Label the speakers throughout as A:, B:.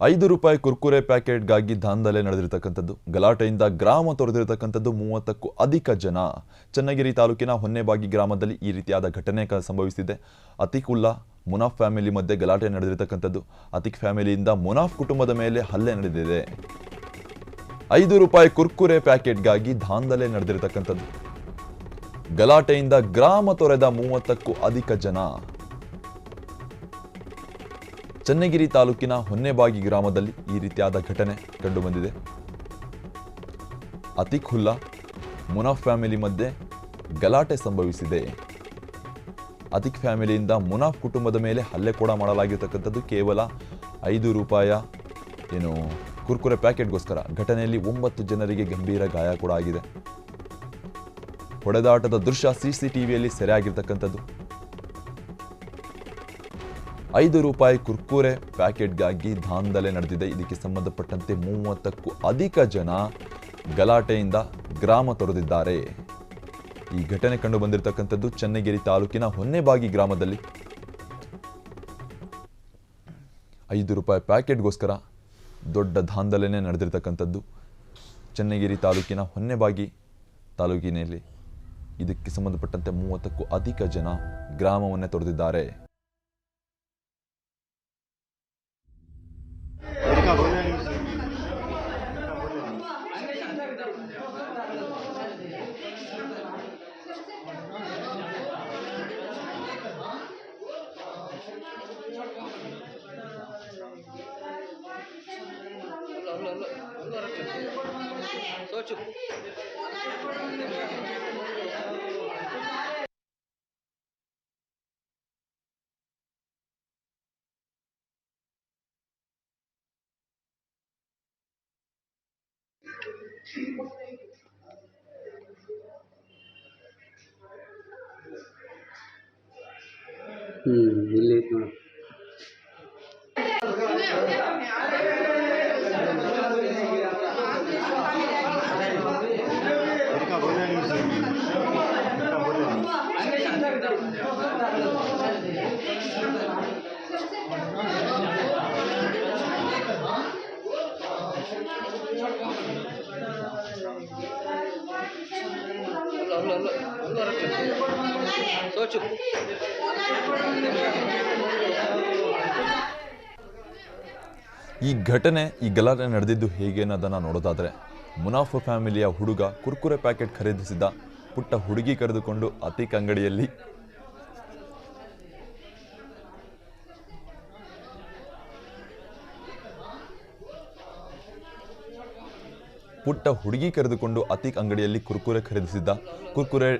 A: ₹5 ಕುರ್ಕುರೆ ಪ್ಯಾಕೆಟ್ಗಾಗಿ ದಾಂಧಲೆ ನಡೆದಿರತಕ್ಕಂಥದ್ದು. ಗಲಾಟೆಯಿಂದ ಗ್ರಾಮ ತೊರೆದಿರತಕ್ಕಂಥದ್ದು 30ಕ್ಕೂ ಅಧಿಕ ಜನ. ಚನ್ನಗಿರಿ ತಾಲೂಕಿನ ಹೊನ್ನೆಬಾಗಿ ಗ್ರಾಮದಲ್ಲಿ ಈ ರೀತಿಯಾದ ಘಟನೆ ಸಂಭವಿಸಿದೆ. ಅತೀಕ್ ಉಲ್ಲಾ ಮುನಾಫ್ ಫ್ಯಾಮಿಲಿ ಮಧ್ಯೆ ಗಲಾಟೆ ನಡೆದಿರತಕ್ಕಂಥದ್ದು. ಅತೀಕ್ ಫ್ಯಾಮಿಲಿಯಿಂದ ಮುನಾಫ್ ಕುಟುಂಬದ ಮೇಲೆ ಹಲ್ಲೆ ನಡೆದಿದೆ. ₹5 ಕುರ್ಕುರೆ ಪ್ಯಾಕೆಟ್ಗಾಗಿ ದಾಂಧಲೆ ನಡೆದಿರತಕ್ಕಂಥದ್ದು. ಗಲಾಟೆಯಿಂದ ಗ್ರಾಮ ತೊರೆದ 30ಕ್ಕೂ ಅಧಿಕ ಜನ. ಚನ್ನಗಿರಿ ತಾಲೂಕಿನ ಹೊನ್ನೆಬಾಗಿ ಗ್ರಾಮದಲ್ಲಿ ಈ ರೀತಿಯಾದ ಘಟನೆ ಕಂಡುಬಂದಿದೆ. ಅತೀಕ್ ಉಲ್ಲಾ ಮುನಾಫ್ ಫ್ಯಾಮಿಲಿ ಮಧ್ಯೆ ಗಲಾಟೆ ಸಂಭವಿಸಿದೆ. ಅತೀಕ್ ಫ್ಯಾಮಿಲಿಯಿಂದ ಮುನಾಫ್ ಕುಟುಂಬದ ಮೇಲೆ ಹಲ್ಲೆ ಕೂಡ ಮಾಡಲಾಗಿರತಕ್ಕಂಥದ್ದು. ಕೇವಲ ₹5 ಕುರ್ಕುರೆ ಪ್ಯಾಕೆಟ್ಗೋಸ್ಕರ. ಘಟನೆಯಲ್ಲಿ 9 ಜನರಿಗೆ ಗಂಭೀರ ಗಾಯ ಕೂಡ ಆಗಿದೆ. ಹೊಡೆದಾಟದ ದೃಶ್ಯ ಸಿಸಿಟಿವಿಯಲ್ಲಿ ಸೆರೆಯಾಗಿರ್ತಕ್ಕಂಥದ್ದು. ₹5 ಕುರ್ಕುರೆ ಪ್ಯಾಕೆಟ್ಗಾಗಿ ದಾಂಧಲೆ ನಡೆದಿದೆ. ಇದಕ್ಕೆ ಸಂಬಂಧಪಟ್ಟಂತೆ 30ಕ್ಕೂ ಅಧಿಕ ಜನ ಗಲಾಟೆಯಿಂದ ಗ್ರಾಮ ತೊರೆದಿದ್ದಾರೆ. ಈ ಘಟನೆ ಕಂಡು ಬಂದಿರತಕ್ಕಂಥದ್ದು ಚನ್ನಗಿರಿ ತಾಲೂಕಿನ ಹೊನ್ನೆಬಾಗಿ ಗ್ರಾಮದಲ್ಲಿ. ₹5 ಪ್ಯಾಕೆಟ್ಗೋಸ್ಕರ ದೊಡ್ಡ ದಾಂಧಲೆನೇ ನಡೆದಿರತಕ್ಕಂಥದ್ದು ಚನ್ನಗಿರಿ ತಾಲೂಕಿನ ಹೊನ್ನೆಬಾಗಿ ತಾಲೂಕಿನಲ್ಲಿ. ಇದಕ್ಕೆ ಸಂಬಂಧಪಟ್ಟಂತೆ 30ಕ್ಕೂ ಅಧಿಕ ಜನ ಗ್ರಾಮವನ್ನೇ ತೊರೆದಿದ್ದಾರೆ.
B: ಇಲ್ಲಿ
A: ಈ ಗಲಾಟೆ ನಡೆದಿದ್ದು ಹೇಗೆ ಅನ್ನೋದನ್ನ ನೋಡೋದಾದ್ರೆ, ಮುನಾಫ್ ಫ್ಯಾಮಿಲಿಯ ಹುಡುಗ ಕುರ್ಕುರೆ ಪ್ಯಾಕೆಟ್ ಖರೀದಿಸಿದ. ಪುಟ್ಟ ಹುಡುಗಿ ಕರೆದುಕೊಂಡು ಅತೀಕ್ ಅಂಗಡಿಯಲ್ಲಿ ಕುರ್ಕುರೆ ಖರೀದಿಸಿದ್ದ. ಕುರ್ಕುರೆ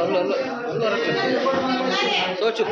B: ಅಲ್ಲ ಸೋಚು